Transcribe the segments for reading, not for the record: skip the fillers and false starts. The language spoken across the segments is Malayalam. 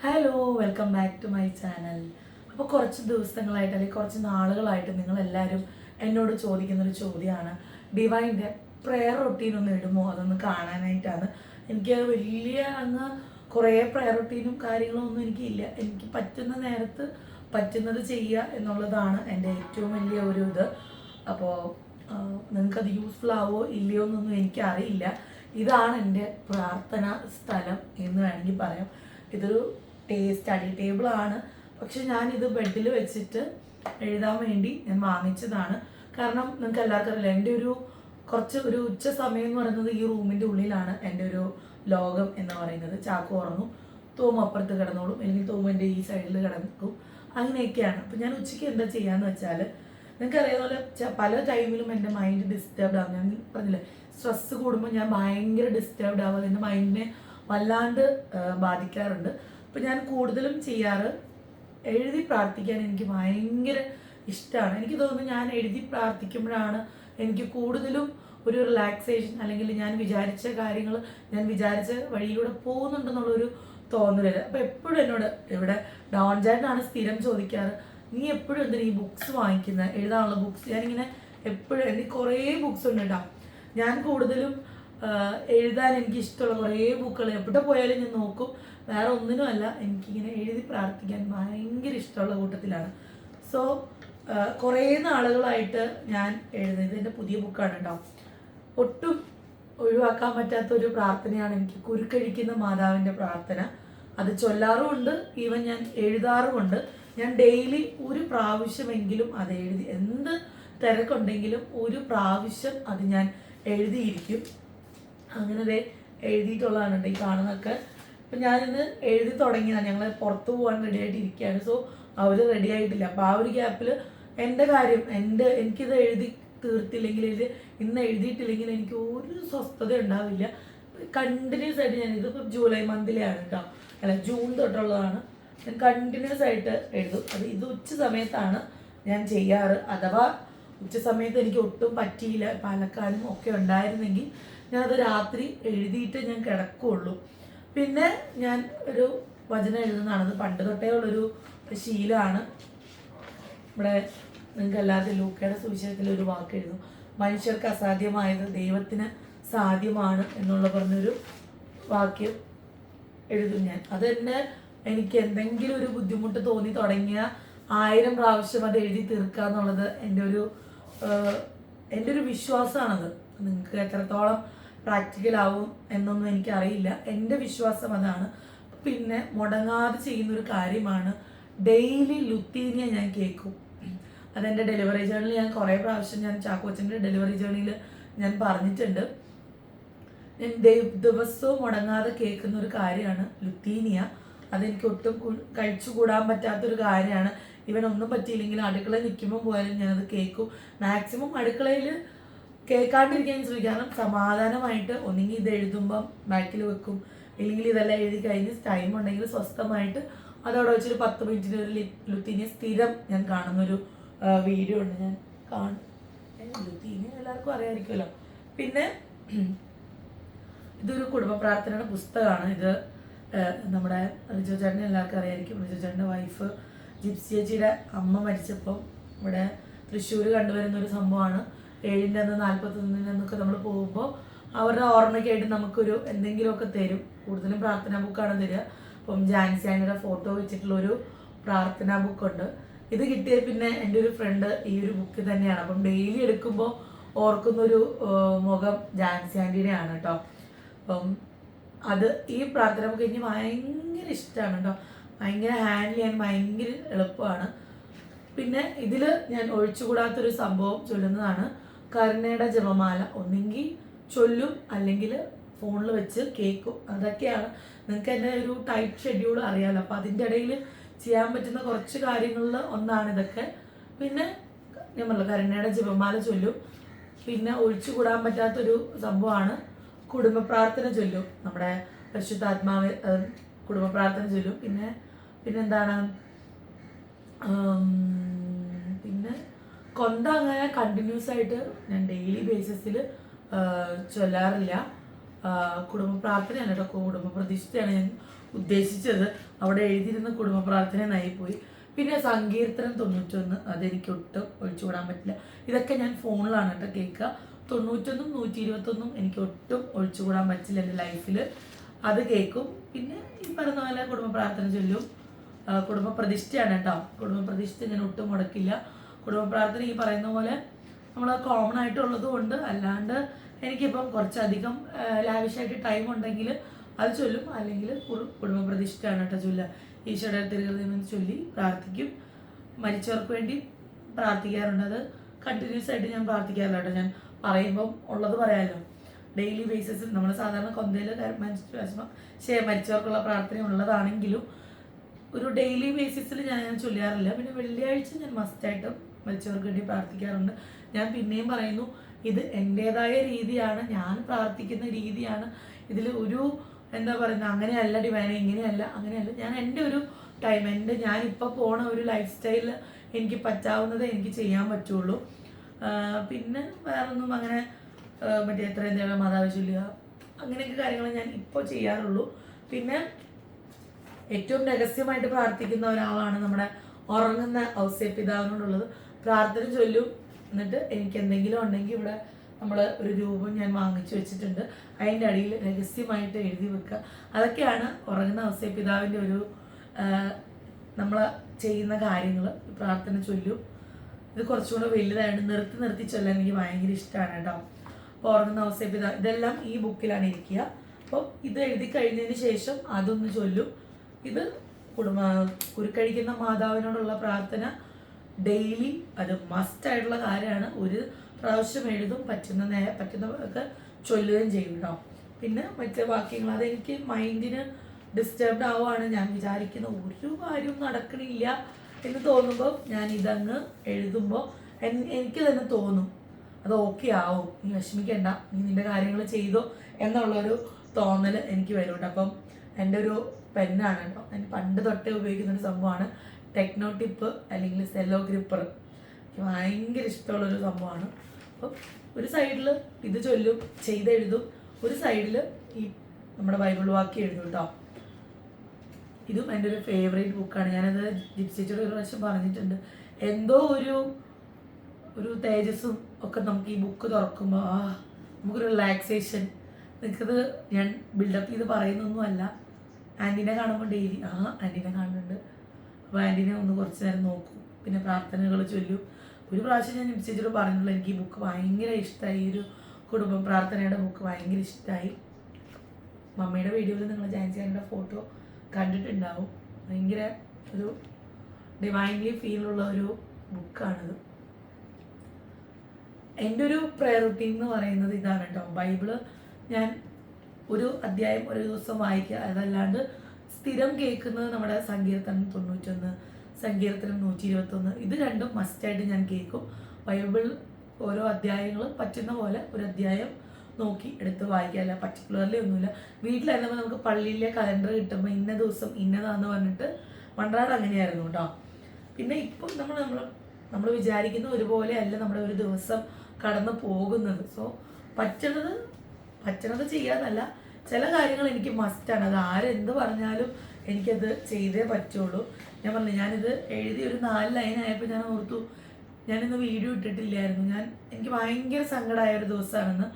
Hello, welcome back to my channel. അപ്പോൾ കുറച്ച് ദിവസങ്ങളായിട്ട് അല്ലെങ്കിൽ കുറച്ച് നാളുകളായിട്ട് നിങ്ങളെല്ലാവരും എന്നോട് ചോദിക്കുന്നൊരു ചോദ്യമാണ്, ഡിവൈൻ്റെ പ്രെയർ റൊട്ടീൻ ഒന്ന് ഇടുമോ, അതൊന്ന് കാണാനായിട്ടാണ്. എനിക്ക് വലിയ അങ്ങ് കുറേ പ്രെയർ റൊട്ടീനും കാര്യങ്ങളും ഒന്നും എനിക്കില്ല. എനിക്ക് പറ്റുന്ന നേരത്ത് പറ്റുന്നത് ചെയ്യുക എന്നുള്ളതാണ് എൻ്റെ ഏറ്റവും വലിയ ഒരു ഇത്. അപ്പോൾ നിങ്ങൾക്കത് യൂസ്ഫുൾ ആവോ ഇല്ലയോ എന്നൊന്നും എനിക്കറിയില്ല. ഇതാണ് എൻ്റെ പ്രാർത്ഥന സ്ഥലം എന്ന് വേണമെങ്കിൽ പറയാം. ഇതൊരു സ്റ്റഡി ടേബിളാണ്, പക്ഷെ ഞാനിത് ബെഡിൽ വെച്ചിട്ട് എഴുതാൻ വേണ്ടി ഞാൻ വാങ്ങിച്ചതാണ്. കാരണം നിങ്ങൾക്ക് എല്ലാവർക്കും അറിയില്ല, എൻ്റെ ഒരു ഉച്ച സമയം എന്ന് പറയുന്നത് ഈ റൂമിൻ്റെ ഉള്ളിലാണ് എൻ്റെ ഒരു ലോകം എന്ന് പറയുന്നത്. ചാക്കു ഉറങ്ങും, തൂമ അപ്പുറത്ത് കിടന്നോളും, അല്ലെങ്കിൽ തൂമ എൻ്റെ ഈ സൈഡിൽ കിടക്കും, അങ്ങനെയൊക്കെയാണ്. അപ്പം ഞാൻ ഉച്ചയ്ക്ക് എന്താ ചെയ്യാന്ന് വെച്ചാൽ, നിങ്ങൾക്ക് അറിയാവുന്ന പോലെ പല ടൈമിലും എൻ്റെ മൈൻഡ് ഡിസ്റ്റർബ്ഡ് ആവും. ഞാൻ പറഞ്ഞില്ലേ, സ്ട്രെസ്സ് കൂടുമ്പോൾ ഞാൻ ഭയങ്കര ഡിസ്റ്റർബ്ഡ് ആവും, എൻ്റെ മൈൻഡിനെ വല്ലാണ്ട് ബാധിക്കാറുണ്ട്. അപ്പം ഞാൻ കൂടുതലും ചെയ്യാറ് എഴുതി പ്രാർത്ഥിക്കാൻ എനിക്ക് ഭയങ്കര ഇഷ്ടമാണ്. എനിക്ക് തോന്നുന്നു ഞാൻ എഴുതി പ്രാർത്ഥിക്കുമ്പോഴാണ് എനിക്ക് കൂടുതലും ഒരു റിലാക്സേഷൻ, അല്ലെങ്കിൽ ഞാൻ വിചാരിച്ച കാര്യങ്ങൾ ഞാൻ വിചാരിച്ച വഴിയിലൂടെ പോകുന്നുണ്ടെന്നുള്ളൊരു തോന്നൽ. അപ്പോൾ എപ്പോഴും എന്നോട് ഇവിടെ ഡോൺ ചേട്ടനാണ് സ്ഥിരം ചോദിക്കാറ്, നീ എപ്പോഴും എന്തിനാ ഈ ബുക്സ് വാങ്ങിക്കുന്നത്, എഴുതാനുള്ള ബുക്സ്. ഞാനിങ്ങനെ എപ്പോഴും എനിക്ക് കുറേ ബുക്സ് ഉണ്ട് കേട്ടോ. ഞാൻ കൂടുതലും എഴുതാൻ എനിക്ക് ഇഷ്ടമുള്ള കുറേ ബുക്കുകൾ എവിടെ പോയാലും ഞാൻ നോക്കും. വേറെ ഒന്നിനുമല്ല, എനിക്കിങ്ങനെ എഴുതി പ്രാർത്ഥിക്കാൻ ഭയങ്കര ഇഷ്ടമുള്ള കൂട്ടത്തിലാണ്. സോ കുറേ നാളുകളായിട്ട് ഞാൻ എഴുതുന്നത് എൻ്റെ പുതിയ ബുക്കാണ് കേട്ടോ. ഒട്ടും ഒഴിവാക്കാൻ പറ്റാത്തൊരു പ്രാർത്ഥനയാണ് എനിക്ക് കുരുക്കഴിക്കുന്ന മാതാവിൻ്റെ പ്രാർത്ഥന. അത് ചൊല്ലാറുമുണ്ട്, ഈവൻ ഞാൻ എഴുതാറുമുണ്ട്. ഞാൻ ഡെയിലി ഒരു പ്രാവശ്യമെങ്കിലും അത് എഴുതി, എന്ത് തിരക്കുണ്ടെങ്കിലും ഒരു പ്രാവശ്യം അത് ഞാൻ എഴുതിയിരിക്കും. അങ്ങനെ എഴുതിയിട്ടുള്ളതാണ് കേട്ടോ ഈ കാണുന്നതൊക്കെ. അപ്പം ഞാനിന്ന് എഴുതി തുടങ്ങിയതാണ്. ഞങ്ങൾ പുറത്ത് പോകാൻ റെഡി ആയിട്ട് ഇരിക്കുകയാണ്. സോ അവർ റെഡി ആയിട്ടില്ല. അപ്പോൾ ആ ഒരു ഗ്യാപ്പിൽ എൻ്റെ കാര്യം എനിക്കിത് എഴുതി തീർത്തില്ലെങ്കിൽ, ഇന്ന് എഴുതിയിട്ടില്ലെങ്കിൽ എനിക്ക് ഒരു സ്വസ്ഥത ഉണ്ടാവില്ല. കണ്ടിന്യൂസ് ആയിട്ട് ഇതിപ്പോൾ ജൂലൈ മന്തിലെയാണ് കേട്ടോ, അല്ല ജൂൺ തൊട്ടുള്ളതാണ്. ഞാൻ കണ്ടിന്യൂസ് ആയിട്ട് എഴുതും. ഇത് ഉച്ച സമയത്താണ് ഞാൻ ചെയ്യാറ്. അഥവാ ഉച്ച സമയത്ത് എനിക്ക് ഒട്ടും പറ്റിയില്ല, പാലക്കാടും ഒക്കെ ഉണ്ടായിരുന്നെങ്കിൽ ഞാനത് രാത്രി എഴുതിയിട്ട് ഞാൻ കിടക്കുകയുള്ളൂ. പിന്നെ ഞാൻ ഒരു വചനം എഴുതുന്നതാണ്. അത് പണ്ട് തൊട്ടേ ഉള്ളൊരു ശീലമാണ്. ഇവിടെ നിങ്ങൾക്ക് എല്ലാവർക്കും ലൂക്കയുടെ സുവിശേഷത്തിൽ ഒരു വാക്ക് എഴുതും, മനുഷ്യർക്ക് അസാധ്യമായത് ദൈവത്തിന് സാധ്യമാണ് എന്നുള്ള പറഞ്ഞൊരു വാക്യം എഴുതും ഞാൻ. അതെന്നെ എനിക്ക് എന്തെങ്കിലും ഒരു ബുദ്ധിമുട്ട് തോന്നി തുടങ്ങിയ 1000 പ്രാവശ്യം അത് എഴുതി തീർക്കുക എന്നുള്ളത് എൻ്റെ ഒരു വിശ്വാസമാണത്. നിങ്ങൾക്ക് എത്രത്തോളം പ്രാക്ടിക്കൽ ആവും എന്നൊന്നും എനിക്കറിയില്ല. എൻ്റെ വിശ്വാസം അതാണ്. പിന്നെ മുടങ്ങാതെ ചെയ്യുന്നൊരു കാര്യമാണ് ഡെയിലി ലുത്തീനിയ ഞാൻ കേൾക്കും. അതെൻ്റെ ഡെലിവറി ജേർണിയിൽ ഞാൻ കുറേ പ്രാവശ്യം ഞാൻ ചാക്കോച്ചൻ്റെ ഡെലിവറി ജേർണിയിൽ ഞാൻ പറഞ്ഞിട്ടുണ്ട്. ഞാൻ ദിവസവും മുടങ്ങാതെ കേൾക്കുന്ന ഒരു കാര്യമാണ് ലുത്തീനിയ. അതെനിക്ക് ഒട്ടും കഴിച്ചുകൂടാൻ പറ്റാത്തൊരു കാര്യമാണ്. ഇവനൊന്നും പറ്റിയില്ലെങ്കിൽ അടുക്കളയിൽ നിൽക്കുമ്പോൾ പോയാലും ഞാനത് കേൾക്കും. മാക്സിമം അടുക്കളയിൽ കേൾക്കാണ്ടിരിക്കാൻ ശ്രമിക്കും. കാരണം സമാധാനമായിട്ട് ഒന്നെങ്കിൽ ഇത് എഴുതുമ്പം ബാക്കിൽ വെക്കും, ഇല്ലെങ്കിൽ ഇതെല്ലാം എഴുതി കഴിഞ്ഞ് ടൈം ഉണ്ടെങ്കിൽ സ്വസ്ഥമായിട്ട് അതവിടെ വെച്ചൊരു 10 മിനിറ്റിന് ഒരു ലുത്തീനിയ സ്ഥിരം ഞാൻ കാണുന്നൊരു വീഡിയോ ഉണ്ട്. ഞാൻ ലുത്തീനിയ എല്ലാവർക്കും അറിയാമായിരിക്കുമല്ലോ. പിന്നെ ഇതൊരു കുടുംബ പ്രാർത്ഥനയുടെ പുസ്തകമാണ്. ഇത് നമ്മുടെ റിജോ ചേട്ടനെ എല്ലാവർക്കും അറിയാമായിരിക്കും. റിജോ ചേട്ടൻ്റെ വൈഫ് ജിപ്സി ചേച്ചിയുടെ അമ്മ മരിച്ചപ്പം ഇവിടെ തൃശ്ശൂർ കണ്ടുവരുന്നൊരു സംഭവമാണ്. 7-ൻ്റെ അന്ന് 41-ൻ്റെ അന്നൊക്കെ നമ്മൾ പോകുമ്പോൾ അവരുടെ ഓർമ്മയ്ക്കായിട്ട് നമുക്കൊരു എന്തെങ്കിലുമൊക്കെ തരും. കൂടുതലും പ്രാർത്ഥനാ ബുക്കാണ് തരിക. അപ്പം ജാൻസി ആൻറ്റിയുടെ ഫോട്ടോ വെച്ചിട്ടുള്ളൊരു പ്രാർത്ഥനാ ബുക്കുണ്ട്. ഇത് കിട്ടിയ പിന്നെ എൻ്റെ ഒരു ഫ്രണ്ട് ഈ ഒരു ബുക്ക് തന്നെയാണ്. അപ്പം ഡെയിലി എടുക്കുമ്പോൾ ഓർക്കുന്നൊരു മുഖം ജാൻസി ആൻറ്റിയുടെയാണ് കേട്ടോ. അപ്പം അത് ഈ പ്രാർത്ഥന ബുക്ക് എനിക്ക് ഭയങ്കര ഇഷ്ടമാണ് കേട്ടോ. ഭയങ്കര ഹാൻഡിൽ ചെയ്യാൻ ഭയങ്കര എളുപ്പമാണ്. പിന്നെ ഇതിൽ ഞാൻ ഒഴിച്ചുകൂടാത്തൊരു സംഭവം ചൊല്ലുന്നതാണ് കരുണയുടെ ജപമാല. ഒന്നെങ്കിൽ ചൊല്ലും, അല്ലെങ്കിൽ ഫോണിൽ വെച്ച് കേൾക്കും. അതൊക്കെയാണ്. നിങ്ങൾക്ക് എൻ്റെ ഒരു ടൈറ്റ് ഷെഡ്യൂൾ അറിയാമല്ലോ. അപ്പോൾ അതിൻ്റെ ഇടയിൽ ചെയ്യാൻ പറ്റുന്ന കുറച്ച് കാര്യങ്ങളിൽ ഒന്നാണ് ഇതൊക്കെ. പിന്നെ ഞാൻ പറഞ്ഞു കരുണയുടെ ജപമാല ചൊല്ലും. പിന്നെ ഒഴിച്ചുകൂടാൻ പറ്റാത്തൊരു സംഭവമാണ് കുടുംബ പ്രാർത്ഥന ചൊല്ലും. നമ്മുടെ പരിശുദ്ധാത്മാവ് കുടുംബ പ്രാർത്ഥന ചൊല്ലും. പിന്നെന്താണ്, പിന്നെ കൊന്ത അങ്ങനെ കണ്ടിന്യൂസ് ആയിട്ട് ഞാൻ ഡെയിലി ബേസിസിൽ ചൊല്ലാറില്ല. കുടുംബ പ്രാർത്ഥനയാണ് കേട്ടോ, കുടുംബ പ്രതിഷ്ഠയാണ് ഞാൻ ഉദ്ദേശിച്ചത്. അവിടെ എഴുതിയിരുന്ന കുടുംബ പ്രാർത്ഥന പോയി. പിന്നെ സങ്കീർത്തനം 91 അതെനിക്ക് ഒട്ടും ഒഴിച്ചുകൂടാൻ പറ്റില്ല. ഇതൊക്കെ ഞാൻ ഫോണിലാണ് കേട്ടോ കേൾക്കുക. 91 121 എനിക്ക് ഒട്ടും ഒഴിച്ചുകൂടാൻ പറ്റില്ല എൻ്റെ ലൈഫിൽ. അത് കേൾക്കും. പിന്നെ ഈ പറഞ്ഞ പോലെ കുടുംബ പ്രാർത്ഥന ചൊല്ലും. കുടുംബ പ്രതിഷ്ഠയാണ് കേട്ടോ. കുടുംബ പ്രതിഷ്ഠ ഞാൻ ഒട്ടും മുടക്കില്ല. കുടുംബ പ്രാർത്ഥന ഈ പറയുന്ന പോലെ നമ്മൾ കോമൺ ആയിട്ടുള്ളത് കൊണ്ട്, അല്ലാണ്ട് എനിക്കിപ്പം കുറച്ചധികം ലാവിഷായിട്ട് ടൈം ഉണ്ടെങ്കിൽ അത് ചൊല്ലും. അല്ലെങ്കിൽ കുടുംബ പ്രതിഷ്ഠയാണ് കേട്ടോ ചൊല്ലുക. ഈശോയുടെ തിരുഹൃദയം ചൊല്ലി പ്രാർത്ഥിക്കും. മരിച്ചവർക്ക് വേണ്ടി പ്രാർത്ഥിക്കാറുണ്ട്. അത് കണ്ടിന്യൂസ് ആയിട്ട് ഞാൻ പ്രാർത്ഥിക്കാറില്ല കേട്ടോ. ഞാൻ പറയുമ്പം ഉള്ളത് പറയാമല്ലോ. ഡെയിലി ബേസിസിൽ നമ്മൾ സാധാരണ കൊന്തയിൽ മരിച്ചവർക്കുള്ള പ്രാർത്ഥന ഉള്ളതാണെങ്കിലും ഒരു ഡെയിലി ബേസിസിൽ ഞാൻ ചൊല്ലാറില്ല. പിന്നെ വെള്ളിയാഴ്ച ഞാൻ മസ്റ്റായിട്ടും മരിച്ചവർക്ക് വേണ്ടി പ്രാർത്ഥിക്കാറുണ്ട്. ഞാൻ പിന്നെയും പറയുന്നു, ഇത് എൻ്റേതായ രീതിയാണ്, ഞാൻ പ്രാർത്ഥിക്കുന്ന രീതിയാണ്. ഇതിൽ ഒരു എന്താ പറയുന്നത്, അങ്ങനെയല്ല ഡിവൈൻ, ഇങ്ങനെയല്ല അങ്ങനെയല്ല. ഞാൻ എൻ്റെ ഒരു ടൈം, ഞാനിപ്പോൾ പോണ ഒരു ലൈഫ് സ്റ്റൈലിൽ എനിക്ക് പറ്റാവുന്നതേ എനിക്ക് ചെയ്യാൻ പറ്റുള്ളൂ. പിന്നെ വേറൊന്നും അങ്ങനെ മറ്റേ എത്രയും ദേവ മാതാവ് ചൊല്ലുക അങ്ങനെയൊക്കെ കാര്യങ്ങൾ ഞാൻ ഇപ്പോൾ ചെയ്യാറുള്ളൂ. പിന്നെ ഏറ്റവും രഹസ്യമായിട്ട് പ്രാർത്ഥിക്കുന്ന ഒരാളാണ് നമ്മുടെ ഉറങ്ങുന്ന ഔസേപ്പിതാവിനോടുള്ളത്. പ്രാർത്ഥന ചൊല്ലും. എന്നിട്ട് എനിക്ക് എന്തെങ്കിലും ഉണ്ടെങ്കിൽ ഇവിടെ നമ്മൾ ഒരു രൂപം ഞാൻ വാങ്ങിച്ചു വെച്ചിട്ടുണ്ട്. അതിൻ്റെ അടിയിൽ രഹസ്യമായിട്ട് എഴുതി വെക്കുക. അതൊക്കെയാണ് ഉറങ്ങുന്ന ഔസേപ്പിതാവിൻ്റെ ഒരു നമ്മൾ ചെയ്യുന്ന കാര്യങ്ങൾ. പ്രാർത്ഥന ചൊല്ലും. ഇത് കുറച്ചുകൂടെ വലുതായിട്ട് നിർത്തി ചൊല്ലാൻ എനിക്ക് ഭയങ്കര ഇഷ്ടമാണ് കേട്ടോ. അപ്പോൾ ഉറങ്ങുന്ന ഔസേപ്പിതാവ് ഇതെല്ലാം ഈ ബുക്കിലാണ് ഇരിക്കുക. അപ്പോൾ ഇത് എഴുതി കഴിഞ്ഞതിന് ശേഷം അതൊന്ന് ചൊല്ലും. ഇത് കുരുക്കഴിക്കുന്ന മാതാവിനോടുള്ള പ്രാർത്ഥന ഡെയിലി അത് മസ്റ്റായിട്ടുള്ള കാര്യമാണ്. ഒരു പ്രാവശ്യം എഴുതും, പറ്റുന്നവർക്ക് ചൊല്ലുകയും ചെയ്യും കേട്ടോ. പിന്നെ മറ്റേ വാക്യങ്ങൾ അതെനിക്ക് മൈൻഡിന് ഡിസ്റ്റർബ്ഡ് ആവുകയാണ്. ഞാൻ വിചാരിക്കുന്ന ഒരു കാര്യവും നടക്കണില്ല എന്ന് തോന്നുമ്പോൾ ഞാൻ ഇതങ്ങ് എഴുതുമ്പോൾ എനിക്ക് തന്നെ തോന്നും അത് ഓക്കെ ആവും, നീ വിഷമിക്കണ്ട, നീ നിൻ്റെ കാര്യങ്ങൾ ചെയ്തോ എന്നുള്ളൊരു തോന്നൽ എനിക്ക് വരുന്നുണ്ട്. അപ്പം എൻ്റെ ഒരു പെന്നാണ് കേട്ടോ. ഞാൻ പണ്ട് തൊട്ടേ ഉപയോഗിക്കുന്നൊരു സംഭവമാണ് ടെക്നോ ടിപ്പ് അല്ലെങ്കിൽ സെല്ലോ ഗ്രിപ്പർ. എനിക്ക് ഭയങ്കര ഇഷ്ടമുള്ളൊരു സംഭവമാണ്. അപ്പം ഒരു സൈഡിൽ ഇത് ചൊല്ലും, ചെയ്തെഴുതും, ഒരു സൈഡിൽ ഈ നമ്മുടെ ബൈബിൾ വാക്യം എഴുതും കേട്ടോ. ഇതും എൻ്റെ ഒരു ഫേവറേറ്റ് ബുക്കാണ്. ഞാനത് ജിപ്സിച്ചോട് ഒരു പ്രാവശ്യം പറഞ്ഞിട്ടുണ്ട്. എന്തോ ഒരു തേജസ്സും ഒക്കെ നമുക്ക് ഈ ബുക്ക് തുറക്കുമ്പോൾ നമുക്കൊരു റിലാക്സേഷൻ. നിനക്കത് ഞാൻ ബിൽഡപ്പ് ചെയ്ത് പറയുന്നൊന്നുമല്ല. ആൻറ്റീനെ കാണുമ്പോൾ ഡെയിലി ആൻറ്റീനെ കാണുന്നുണ്ട്, അപ്പോൾ ആൻറ്റീനെ ഒന്ന് കുറച്ച് നേരം നോക്കും. പിന്നെ പ്രാർത്ഥനകൾ ചൊല്ലും. ഒരു പ്രാവശ്യം ഞാൻ ജിപ്സിച്ചോട് പറഞ്ഞിട്ടുള്ളൂ, എനിക്ക് ഈ ബുക്ക് ഭയങ്കര ഇഷ്ടമായി. ഈ ഒരു കുടുംബ പ്രാർത്ഥനയുടെ ബുക്ക് ഭയങ്കര ഇഷ്ടമായി. മമ്മിയുടെ വീഡിയോയിൽ നിങ്ങൾ ജാൻസിയുടെ ഫോട്ടോ കണ്ടിട്ടുണ്ടാവും. ഭയങ്കര ഒരു ഡിവൈൻലി ഫീലുള്ള ഒരു ബുക്കാണിത്. എൻ്റെ ഒരു പ്രയർ റുട്ടീൻ എന്ന് പറയുന്നത് ഇതാണ് കേട്ടോ. ബൈബിള് ഞാൻ ഒരു അധ്യായം ഒരു ദിവസം വായിക്കുക. അതല്ലാണ്ട് സ്ഥിരം കേൾക്കുന്നത് നമ്മുടെ സങ്കീർത്തനം 91, സങ്കീർത്തനം 121. ഇത് രണ്ടും മസ്റ്റായിട്ട് ഞാൻ കേൾക്കും. ബൈബിൾ ഓരോ അധ്യായങ്ങൾ പറ്റുന്ന പോലെ ഒരു അധ്യായം നോക്കി എടുത്ത് വായിക്കാമല്ല, പർട്ടിക്കുലർലി ഒന്നുമില്ല. വീട്ടിലായിരുന്നപ്പോൾ നമുക്ക് പള്ളിയിലെ കലണ്ടർ കിട്ടുമ്പോൾ ഇന്ന ദിവസം ഇന്നതാന്ന് പറഞ്ഞിട്ട് മൺറാട് അങ്ങനെയായിരുന്നു കേട്ടോ. പിന്നെ ഇപ്പം നമ്മൾ വിചാരിക്കുന്ന ഒരുപോലെ അല്ല നമ്മുടെ ഒരു ദിവസം കടന്നു പോകുന്നത്. സോ പറ്റണത് ചെയ്യാന്നല്ല, ചില കാര്യങ്ങൾ എനിക്ക് മസ്റ്റാണ്. അത് ആരെന്ത് പറഞ്ഞാലും എനിക്കത് ചെയ്തേ പറ്റുള്ളൂ. ഞാൻ പറഞ്ഞു, ഞാനിത് എഴുതി ഒരു 4 ലൈൻ ആയപ്പോൾ ഞാൻ ഓർത്തു ഞാനിന്ന് വീഡിയോ ഇട്ടിട്ടില്ലായിരുന്നു. എനിക്ക് ഭയങ്കര സങ്കടമായ ഒരു ദിവസമാണെന്ന്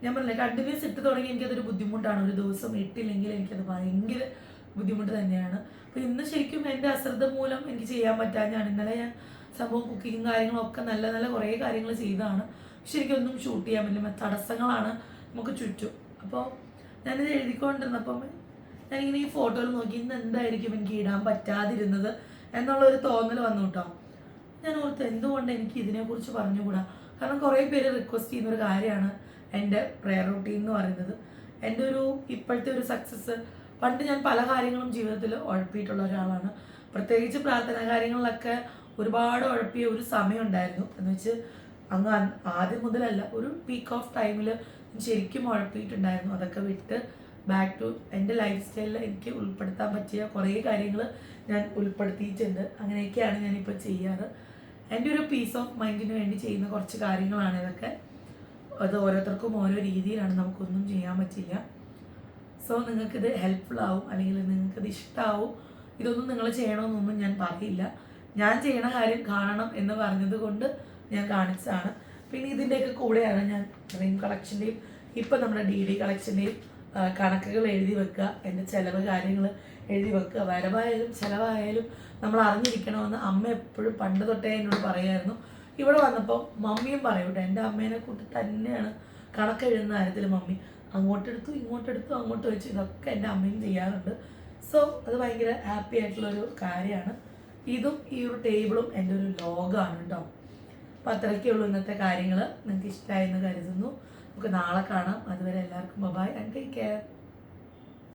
ഞാൻ പറഞ്ഞില്ല. കണ്ടിന്യൂസ് ഇട്ട് തുടങ്ങി എനിക്കതൊരു ബുദ്ധിമുട്ടാണ്. ഒരു ദിവസം ഇട്ടില്ലെങ്കിൽ എനിക്കത് ഭയങ്കര ബുദ്ധിമുട്ട് തന്നെയാണ്. അപ്പോൾ ഇന്ന് ശരിക്കും എൻ്റെ അശ്രദ്ധ മൂലം എനിക്ക് ചെയ്യാൻ പറ്റാഞ്ഞാണ്. ഇന്നലെ ഞാൻ സംഭവം കുക്കിങ്ങും കാര്യങ്ങളൊക്കെ നല്ല നല്ല കുറേ കാര്യങ്ങൾ ചെയ്തതാണ്. പക്ഷെ എനിക്കൊന്നും ഷൂട്ട് ചെയ്യാൻ പറ്റില്ല. തടസ്സങ്ങളാണ് നമുക്ക് ചുറ്റും. അപ്പോൾ ഞാനിത് എഴുതിക്കൊണ്ടിരുന്നപ്പം ഞാനിങ്ങനെ ഈ ഫോട്ടോയിൽ നോക്കി ഇന്ന് എന്തായിരിക്കും എനിക്ക് ഇടാൻ പറ്റാതിരുന്നത് എന്നുള്ളൊരു തോന്നൽ വന്നു കേട്ടോ. ഞാൻ ഓർത്ത് എന്തുകൊണ്ട് എനിക്ക് ഇതിനെക്കുറിച്ച് പറഞ്ഞുകൂടാ. കാരണം കുറേ പേര് റിക്വസ്റ്റ് ചെയ്യുന്നൊരു കാര്യമാണ് എൻ്റെ പ്രെയർ റൂട്ടീൻ എന്ന് പറയുന്നത്. എൻ്റെ ഒരു ഇപ്പോഴത്തെ ഒരു സക്സസ്, പണ്ട് ഞാൻ പല കാര്യങ്ങളും ജീവിതത്തിൽ ഉഴപ്പിയിട്ടുള്ള ഒരാളാണ്. പ്രത്യേകിച്ച് പ്രാർത്ഥനാ കാര്യങ്ങളിലൊക്കെ ഒരുപാട് ഉഴപ്പിയ ഒരു സമയം ഉണ്ടായിരുന്നു. എന്ന് വെച്ച് അങ്ങ് ആദ്യം മുതലല്ല, ഒരു പീക്ക് ഓഫ് ടൈമിൽ ശരിക്കും ഉഴപ്പിയിട്ടുണ്ടായിരുന്നു. അതൊക്കെ വിട്ട് ബാക്ക് ടു എൻ്റെ ലൈഫ് സ്റ്റൈലിൽ എനിക്ക് ഉൾപ്പെടുത്താൻ പറ്റിയ കുറേ കാര്യങ്ങൾ ഞാൻ ഉൾപ്പെടുത്തിയിട്ടുണ്ട്. അങ്ങനെയൊക്കെയാണ് ഞാനിപ്പോൾ ചെയ്യാറ്. എൻ്റെ ഒരു പീസ് ഓഫ് മൈൻഡിന് വേണ്ടി ചെയ്യുന്ന കുറച്ച് കാര്യങ്ങളാണ് ഇതൊക്കെ. അത് ഓരോരുത്തർക്കും ഓരോ രീതിയിലാണ്, നമുക്കൊന്നും ചെയ്യാൻ പറ്റില്ല. സോ നിങ്ങൾക്കിത് ഹെൽപ്ഫുൾ ആവും, അല്ലെങ്കിൽ നിങ്ങൾക്കിത് ഇഷ്ടമാവും. ഇതൊന്നും നിങ്ങൾ ചെയ്യണമെന്നൊന്നും ഞാൻ പറയില്ല. ഞാൻ ചെയ്യണ കാര്യം കാണണം എന്ന് പറഞ്ഞത് കൊണ്ട് ഞാൻ കാണിച്ചതാണ്. പിന്നെ ഇതിൻ്റെയൊക്കെ കൂടെയാണ് ഞാൻ ഡ്രീം കളക്ഷൻ്റെയും ഇപ്പം നമ്മുടെ DD കളക്ഷൻ്റെയും കണക്കുകൾ എഴുതി വെക്കുക, എൻ്റെ ചിലവ് കാര്യങ്ങൾ എഴുതി വെക്കുക. വരവായാലും ചിലവായാലും നമ്മൾ അറിഞ്ഞിരിക്കണമെന്ന് അമ്മ എപ്പോഴും പണ്ട് തൊട്ടേ എന്നോട് പറയുമായിരുന്നു. ഇവിടെ വന്നപ്പോൾ മമ്മിയും പറയൂട്ടെ, എൻ്റെ അമ്മേനെ കൂട്ടി തന്നെയാണ് കണക്കെഴുതുന്ന കാര്യത്തിൽ മമ്മി അങ്ങോട്ടെടുത്തു ഇങ്ങോട്ടെടുത്തു അങ്ങോട്ട് വെച്ചു, ഇതൊക്കെ എൻ്റെ അമ്മയും ചെയ്യാറുണ്ട്. സോ അത് ഭയങ്കര ഹാപ്പി ആയിട്ടുള്ളൊരു കാര്യമാണ്. ഇതും ഈ ഒരു ടേബിളും എൻ്റെ ഒരു ലോഗമാണ് കേട്ടോ. അപ്പോൾ അത്രയ്ക്കുള്ളൂ ഇന്നത്തെ കാര്യങ്ങൾ. നിങ്ങൾക്ക് ഇഷ്ടമായെന്ന് കരുതുന്നു. നമുക്ക് നാളെ കാണാം. അതുവരെ എല്ലാവർക്കും ബൈ ആൻഡ് ടേക്ക് കെയർ.